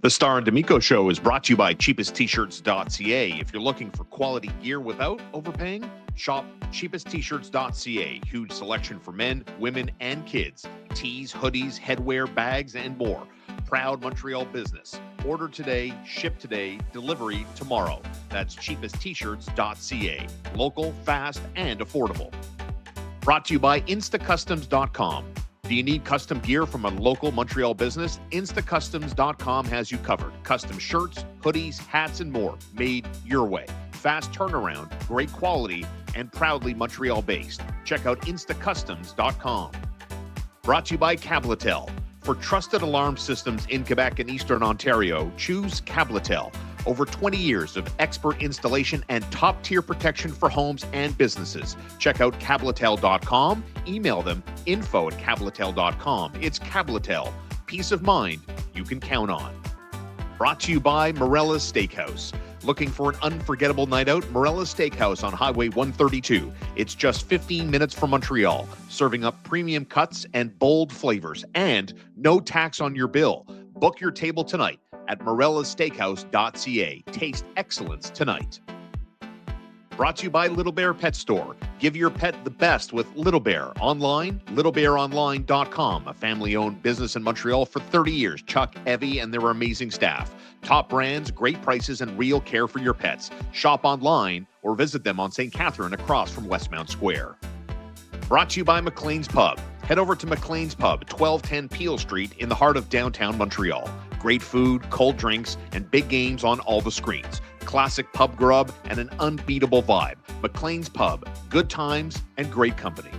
The Star and D'Amico Show is brought to you by cheapesttshirts.ca. If you're looking for quality gear without overpaying, shop cheapesttshirts.ca. Huge selection for men, women, and kids. Tees, hoodies, headwear, bags, and more. Proud Montreal business. Order today, ship today, delivery tomorrow. That's cheapesttshirts.ca. Local, fast, and affordable. Brought to you by instacustoms.com. Do you need custom gear from a local Montreal business? Instacustoms.com has you covered. Custom shirts, hoodies, hats, and more made your way. Fast turnaround, great quality, and proudly Montreal-based. Check out instacustoms.com. Brought to you by Cabletel. For trusted alarm systems in Quebec and Eastern Ontario, choose Cabletel. Over 20 years of expert installation and top-tier protection for homes and businesses. Check out Cabletel.com. Email them info@Cabletel.com. It's Cabletel. Peace of mind you can count on. Brought to you by Morella's Steakhouse. Looking for an unforgettable night out? Morella's Steakhouse on Highway 132. It's just 15 minutes from Montreal, serving up premium cuts and bold flavors, and no tax on your bill. Book your table tonight at morellassteakhouse.ca. Taste excellence tonight. Brought to you by Little Bear Pet Store. Give your pet the best with Little Bear. Online, littlebearonline.com. A family-owned business in Montreal for 30 years. Chuck, Evie, and their amazing staff. Top brands, great prices, and real care for your pets. Shop online or visit them on St. Catherine across from Westmount Square. Brought to you by McLean's Pub. Head over to McLean's Pub, 1210 Peel Street in the heart of downtown Montreal. Great food, cold drinks, and big games on all the screens. Classic pub grub and an unbeatable vibe. McLean's Pub, good times and great company.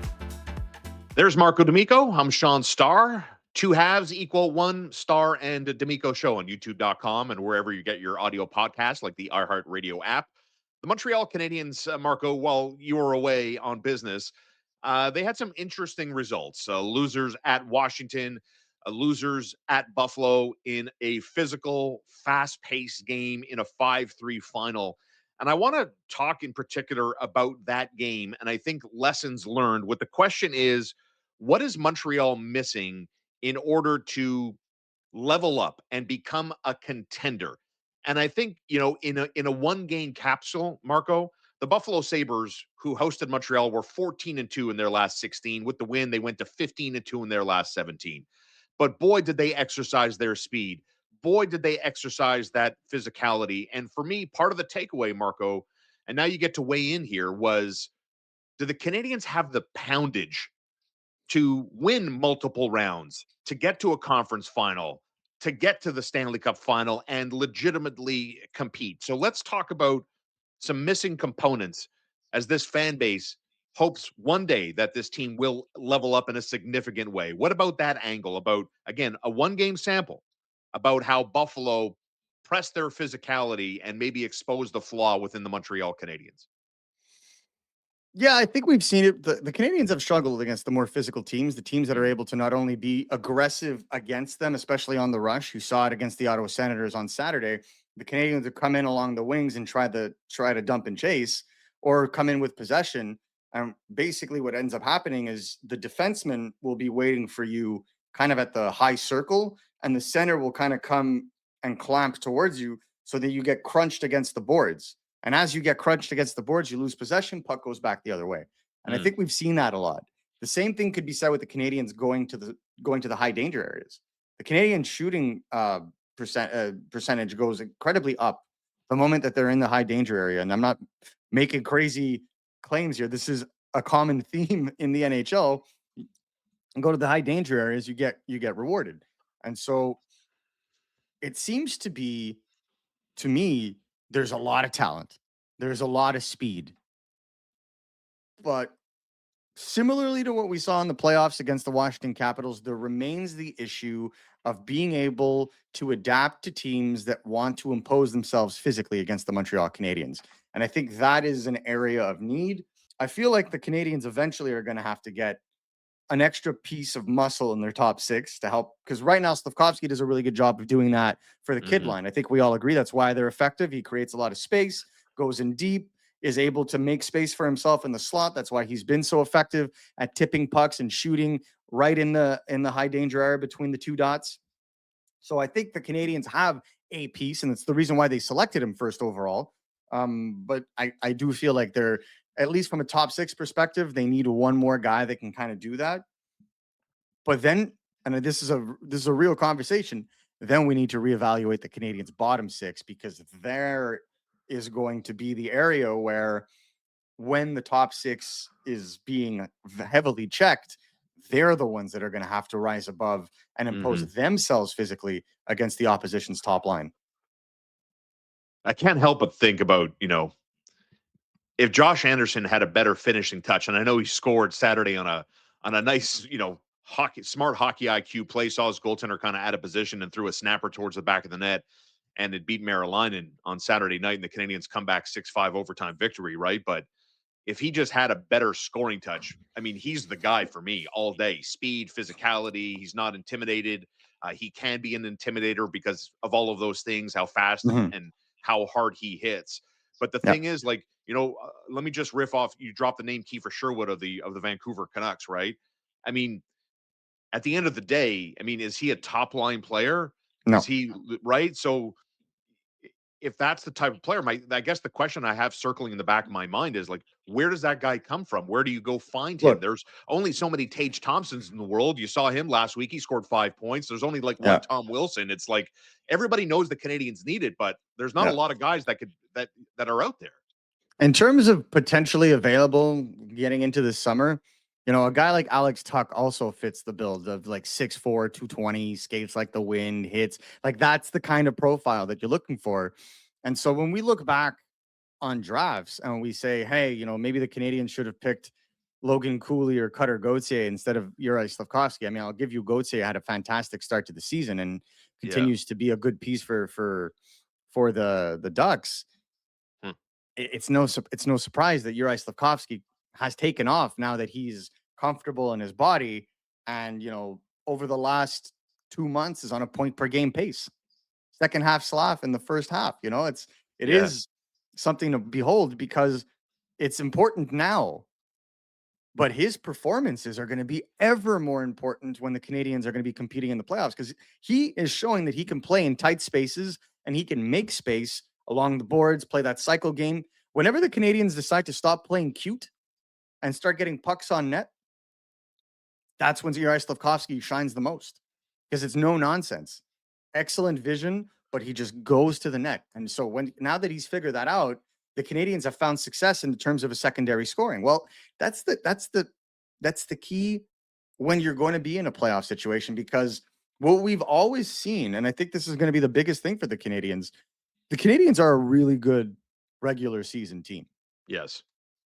There's Marco D'Amico. I'm Sean Starr. Two halves equal one Star and D'Amico Show on YouTube.com and wherever you get your audio podcasts like the iHeartRadio app. The Montreal Canadiens, Marco, while you were away on business, they had some interesting results. Losers at Washington, losers at Buffalo in a physical, fast-paced game in a 5-3 final. And I want to talk in particular about that game, and I think lessons learned. What the question is, what is Montreal missing in order to level up and become a contender? And I think, in a one-game capsule, Marco, the Buffalo Sabres, who hosted Montreal, were 14-2 in their last 16. With the win, they went to 15-2 in their last 17. But boy, did they exercise their speed. Boy, did they exercise that physicality. And for me, part of the takeaway, Marco, and now you get to weigh in here, was, do the Canadiens have the poundage to win multiple rounds, to get to a conference final, to get to the Stanley Cup final and legitimately compete? So let's talk about some missing components as this fan base hopes one day that this team will level up in a significant way. What about that angle? About, again, a one-game sample, about how Buffalo pressed their physicality and maybe exposed the flaw within the Montreal Canadiens? Yeah, I think we've seen it. The Canadiens have struggled against the more physical teams, the teams that are able to not only be aggressive against them, especially on the rush. You saw it against the Ottawa Senators on Saturday. The Canadiens have come in along the wings and try to dump and chase, or come in with possession. And basically what ends up happening is the defenseman will be waiting for you kind of at the high circle, and the center will kind of come and clamp towards you so that you get crunched against the boards. And as you get crunched against the boards, you lose possession, puck goes back the other way. And I think we've seen that a lot. The same thing could be said with the Canadiens going to the high danger areas. The Canadian shooting percentage goes incredibly up the moment that they're in the high danger area. And I'm not making crazy claims here. This is a common theme in the NHL. And go to the high danger areas, you get rewarded. And so it seems to be, to me, there's a lot of talent. There's a lot of speed. But similarly to what we saw in the playoffs against the Washington Capitals, there remains the issue of being able to adapt to teams that want to impose themselves physically against the Montreal Canadiens. And I think that is an area of need. I feel like the Canadiens eventually are going to have to get an extra piece of muscle in their top six to help, because right now Slavkovsky does a really good job of doing that for the kid line. I think we all agree that's why they're effective. He creates a lot of space, goes in deep, is able to make space for himself in the slot. That's why he's been so effective at tipping pucks and shooting right in the high danger area between the two dots. So I think the Canadiens have a piece, and it's the reason why they selected him first overall. But I do feel like they're, at least from a top six perspective, they need one more guy that can kind of do that. But then, and this is a real conversation. Then we need to reevaluate the Canadiens' bottom six, because there is going to be the area where, when the top six is being heavily checked, they're the ones that are going to have to rise above and impose themselves physically against the opposition's top line. I can't help but think about, if Josh Anderson had a better finishing touch, and I know he scored Saturday on a nice, smart hockey IQ play, saw his goaltender kind of out of position and threw a snapper towards the back of the net, and it beat Maryland on Saturday night, and the Canadiens come back 6-5 overtime victory, right? But if he just had a better scoring touch, I mean, he's the guy for me all day. Speed, physicality, he's not intimidated. He can be an intimidator because of all of those things, how fast and how hard he hits. But the thing is, like, let me just riff off. You dropped the name Kiefer Sherwood of the Vancouver Canucks, right? I mean, at the end of the day, I mean, is he a top line player? No. Is he right? So if that's the type of player, I guess the question I have circling in the back of my mind is, like, where does that guy come from? Where do you go find him? There's only so many Tage Thompsons in the world. You saw him last week. He scored 5 points. There's only like one Tom Wilson. It's like everybody knows the Canadiens need it, but there's not a lot of guys that are out there. In terms of potentially available getting into the summer, a guy like Alex Tuch also fits the build of like 6'4", 220, skates like the wind, hits. Like, that's the kind of profile that you're looking for. And so when we look back on drafts and we say, hey, maybe the Canadiens should have picked Logan Cooley or Cutter Gauthier instead of Juraj Slafkovsky. I mean, I'll give you, Gauthier had a fantastic start to the season and continues to be a good piece for the Ducks. It's no surprise that Juraj Slafkovsky has taken off now that he's comfortable in his body, and over the last 2 months is on a point per game pace. Second half Slav in the first half. It is something to behold, because it's important now. But his performances are going to be ever more important when the Canadiens are going to be competing in the playoffs, because he is showing that he can play in tight spaces and he can make space along the boards, play that cycle game. Whenever the Canadiens decide to stop playing cute and start getting pucks on net, that's when Juraj Slafkovsky shines the most, because it's no nonsense. Excellent vision, but he just goes to the net. And so now that he's figured that out, the Canadiens have found success in terms of a secondary scoring. Well, that's the key when you're going to be in a playoff situation, because what we've always seen, and I think this is going to be the biggest thing for the Canadiens are a really good regular season team. Yes.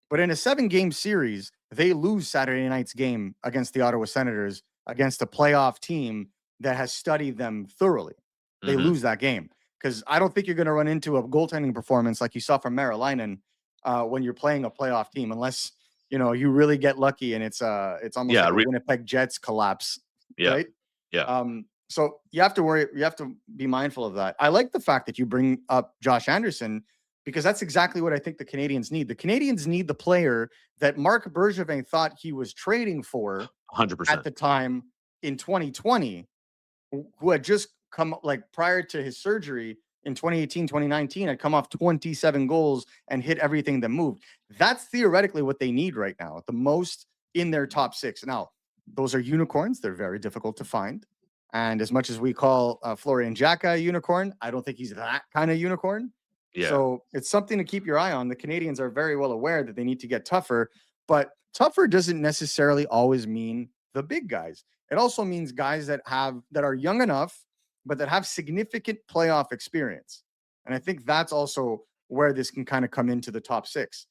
But in a 7-game series, they lose Saturday night's game against the Ottawa Senators, against a playoff team that has studied them thoroughly. They lose that game, because I don't think you're going to run into a goaltending performance like you saw from Maryland when you're playing a playoff team, unless you really get lucky and it's almost like a Winnipeg Jets collapse, right? Yeah. So you have to be mindful of that. I like the fact that you bring up Josh Anderson, because that's exactly what I think the Canadiens need. The Canadiens need the player that Marc Bergevin thought he was trading for 100% at the time in 2020, who had just come, like, prior to his surgery in 2018, 2019, had come off 27 goals and hit everything that moved. That's theoretically what they need right now, the most in their top six. Now, those are unicorns. They're very difficult to find. And as much as we call Florian Xhaka a unicorn, I don't think he's that kind of unicorn. Yeah. So it's something to keep your eye on. The Canadiens are very well aware that they need to get tougher, but tougher doesn't necessarily always mean the big guys. It also means guys that are young enough, but that have significant playoff experience. And I think that's also where this can kind of come into the top six.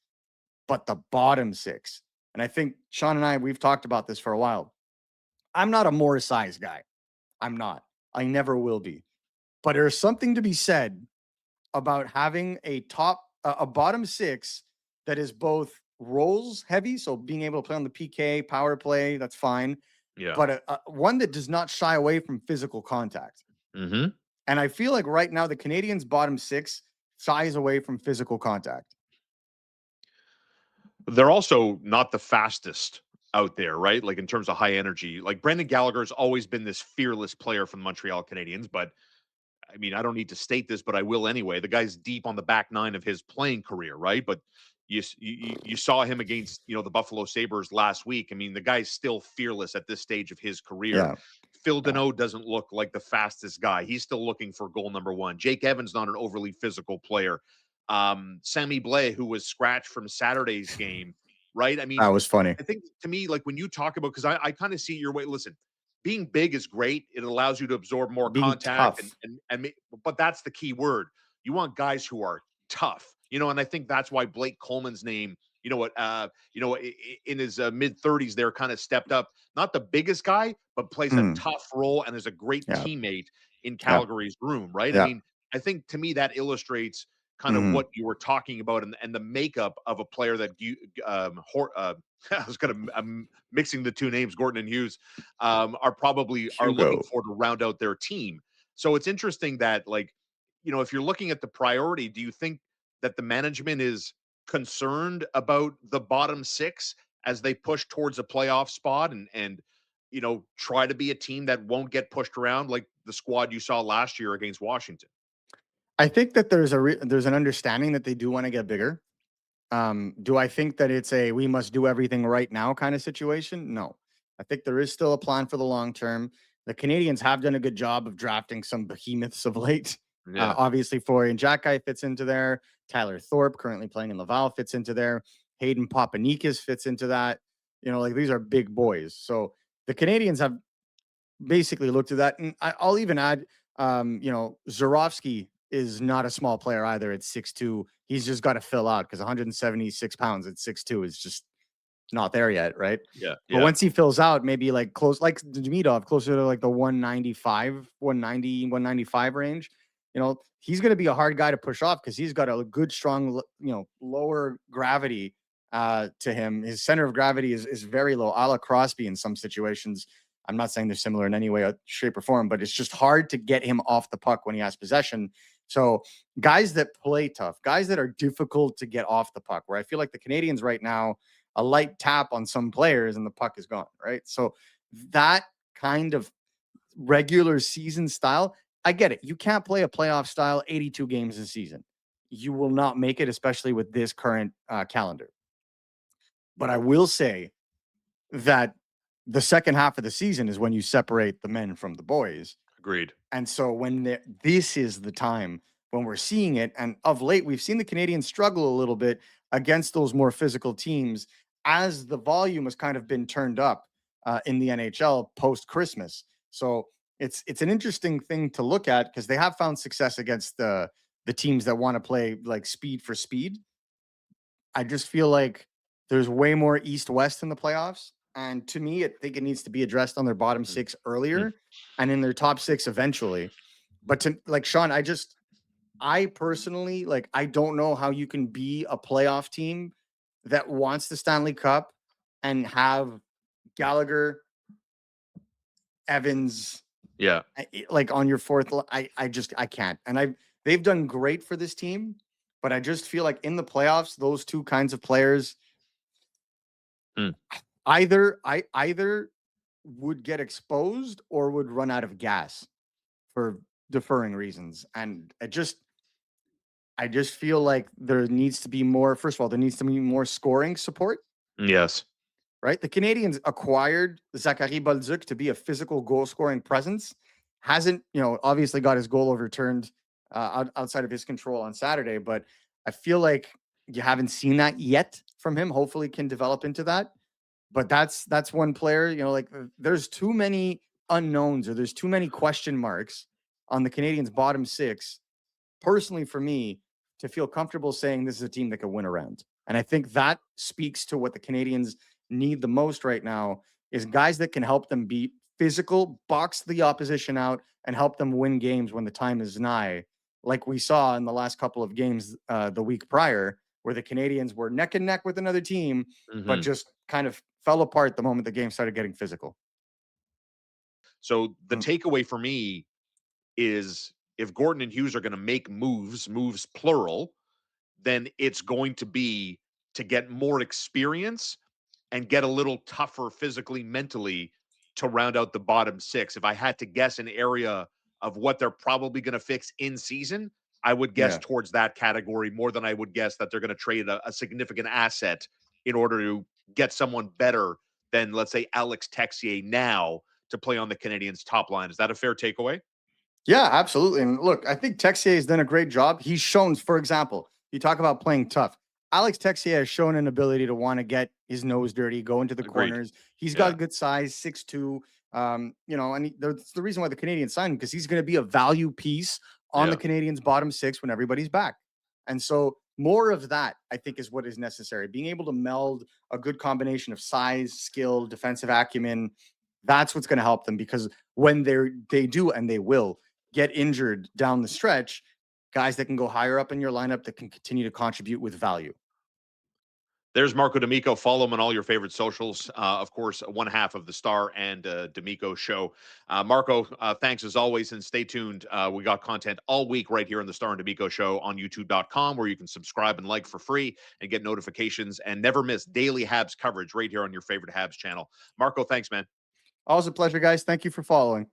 But the bottom six, and I think Sean and we've talked about this for a while. I'm not a more size guy. I'm not. I never will be. But there's something to be said about having a bottom six that is both roles heavy, so being able to play on the PK, power play, that's fine. Yeah. But one that does not shy away from physical contact. And I feel like right now the Canadiens' bottom six shies away from physical contact. They're also not the fastest out there, right? Like in terms of high energy. Like Brendan Gallagher's always been this fearless player for the Montreal Canadiens, but I mean, I don't need to state this, but I will anyway. The guy's deep on the back nine of his playing career, right? But you saw him against the Buffalo Sabres last week. I mean, the guy's still fearless at this stage of his career. Yeah. Phil Yeah. Deneau doesn't look like the fastest guy. He's still looking for goal number one. Jake Evans not an overly physical player. Sammy Blais, who was scratched from Saturday's game, right? I That mean, was funny. I think to me, like when you talk about, because I kind of see your way. Listen, being big is great. It allows you to absorb more Being contact tough. but that's the key word. You want guys who are tough, and I think that's why Blake Coleman's name, in his mid 30s there kind of stepped up. Not the biggest guy, but plays a Mm, tough role and is a great yeah. teammate in Yeah. Calgary's room, right? I Yeah. mean, I think to me that illustrates kind of Mhm. what you were talking about and the makeup of a player that you I was gonna I'm mixing the two names, Gordon and Hughes, are looking Hugo. for to round out their team. So it's interesting that, like, if you're looking at the priority, do you think that the management is concerned about the bottom six as they push towards a playoff spot and try to be a team that won't get pushed around like the squad you saw last year against Washington? I think that there's an understanding that they do wanna get bigger. Do I think that it's a we must do everything right now kind of situation? No. I think there is still a plan for the long term. The Canadians have done a good job of drafting some behemoths of late. Yeah. Obviously, Florian Jacki fits into there. Tyler Thorpe, currently playing in Laval, fits into there. Hayden Papanikis fits into that. Like these are big boys. So the Canadians have basically looked at that. And I'll even add, Zurovsky is not a small player either at 6'2". He's just got to fill out because 176 pounds at 6'2" is just not there yet, right? Yeah. But Yeah. once he fills out, maybe like close, like Demidov, closer to like the 195, 190, 195 range, he's going to be a hard guy to push off because he's got a good, strong, lower gravity to him. His center of gravity is very low, a la Crosby in some situations. I'm not saying they're similar in any way, shape, or form, but it's just hard to get him off the puck when he has possession. So guys that play tough, guys that are difficult to get off the puck, where I feel like the Canadians right now, a light tap on some players and the puck is gone, right? So that kind of regular season style, I get it. You can't play a playoff style 82 games a season. You will not make it, especially with this current calendar. But I will say that the second half of the season is when you separate the men from the boys. Agreed. And so this is the time when we're seeing it. And of late, we've seen the Canadians struggle a little bit against those more physical teams as the volume has kind of been turned up in the NHL post Christmas. So it's an interesting thing to look at because they have found success against the teams that want to play like speed for speed. I just feel like there's way more east west in the playoffs. And to me, I think it needs to be addressed on their bottom Mm, six mm. earlier and in their top six eventually. But to like Sean, I personally like I don't know how you can be a playoff team that wants the Stanley Cup and have Gallagher, Evans, Yeah. like on your fourth. I can't. And they've done great for this team, but I just feel like in the playoffs, those two kinds of players Mm. either would get exposed or would run out of gas for deferring reasons. And I just feel like there needs to be more. First of all, there needs to be more scoring support, Yes. right? The Canadians acquired Zachary Bolduc to be a physical goal scoring presence. Hasn't, obviously got his goal overturned outside of his control on Saturday, but I feel like you haven't seen that yet from him. Hopefully can develop into that. But that's one player, like there's too many unknowns or there's too many question marks on the Canadians bottom six, personally for me, to feel comfortable saying this is a team that could win a round. And I think that speaks to what the Canadians need the most right now is guys that can help them be physical, box the opposition out, and help them win games when the time is nigh, like we saw in the last couple of games the week prior, where the Canadians were neck and neck with another team, but Mhm. just kind of fell apart the moment the game started getting physical. So the Mm, takeaway for me is if Gordon and Hughes are going to make moves plural, then it's going to be to get more experience and get a little tougher physically, mentally to round out the bottom six. If I had to guess an area of what they're probably going to fix in season, I would guess Yeah. towards that category more than I would guess that they're going to trade a significant asset in order to get someone better than, let's say, Alex Texier now to play on the Canadiens' top line. Is that a fair takeaway? Yeah, absolutely. And look, I think Texier has done a great job. He's shown, for example, you talk about playing tough. Alex Texier has shown an ability to want to get his nose dirty, go into the Agreed. corners. He's Yeah. got good size, 6'2". And that's the reason why the Canadians signed him, because he's going to be a value piece on the Yeah. Canadians' bottom six when everybody's back. And so more of that, I think, is what is necessary. Being able to meld a good combination of size, skill, defensive acumen. That's what's going to help them, because when they do, and they will get injured down the stretch, guys that can go higher up in your lineup that can continue to contribute with value. There's Marco D'Amico. Follow him on all your favorite socials. Of course, one half of the Star and D'Amico show. Marco, thanks as always, and stay tuned. We got content all week right here on the Star and D'Amico show on youtube.com, where you can subscribe and like for free and get notifications and never miss daily Habs coverage right here on your favorite Habs channel. Marco, thanks, man. Always a pleasure, guys. Thank you for following.